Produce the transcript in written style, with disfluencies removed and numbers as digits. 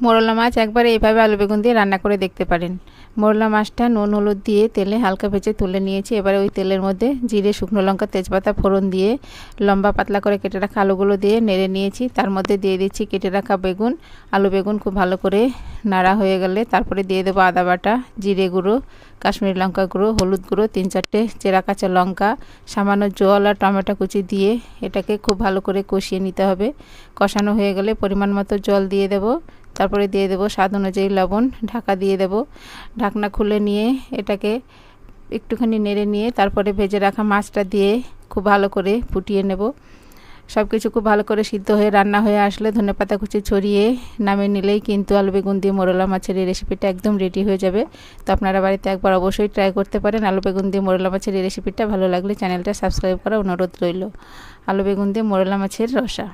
মোরলা মাছ একবার এইভাবে আলু বেগুন দিয়ে রান্না করে দেখতে পারেন। মোরলা মাছটা নুন হলুদ দিয়ে তেলে হালকা ভেজে তুলে নিয়েছি। এবারে ওই তেলের মধ্যে জিরে, শুকনো লঙ্কা, তেজপাতা ফোড়ন দিয়ে লম্বা পাতলা করে কেটে রাখা আলুগুলো দিয়ে নেড়ে নিয়েছি। তার মধ্যে দিয়ে দিচ্ছি কেটে রাখা বেগুন। আলু বেগুন খুব ভালো করে নাড়া হয়ে গেলে তারপরে দিয়ে দেবো আদা বাটা, জিরে গুঁড়ো, কাশ্মীরি লঙ্কা গুঁড়ো, হলুদ গুঁড়ো, 3-4টে চেরা কাঁচা লঙ্কা, সামান্য জল আর টমেটো কুচি দিয়ে এটাকে খুব ভালো করে কষিয়ে নিতে হবে। কষানো হয়ে গেলে পরিমাণ মতো জল দিয়ে দেবো। তারপরে দিয়ে দেবো স্বাদ অনুযায়ী লবণ, ঢাকা দিয়ে দেবো। ঢাকনা খুলে নিয়ে এটাকে একটুখানি নেড়ে নিয়ে তারপরে ভেজে রাখা মাছটা দিয়ে খুব ভালো করে ফুটিয়ে নেব। সব কিছু খুব ভালো করে সিদ্ধ হয়ে রান্না হয়ে আসলে ধনেপাতা কুচি ছড়িয়ে নামিয়ে নিলেই কিন্তু আলু বেগুন দিয়ে মোরলা মাছের এই রেসিপিটা একদম রেডি হয়ে যাবে। তো আপনারা বাড়িতে একবার অবশ্যই ট্রাই করতে পারেন। আলু বেগুন দিয়ে মোরলা মাছের এই রেসিপিটা ভালো লাগলে চ্যানেলটা সাবস্ক্রাইব করার অনুরোধ রইল। আলু বেগুন দিয়ে মোরলা মাছের রসা।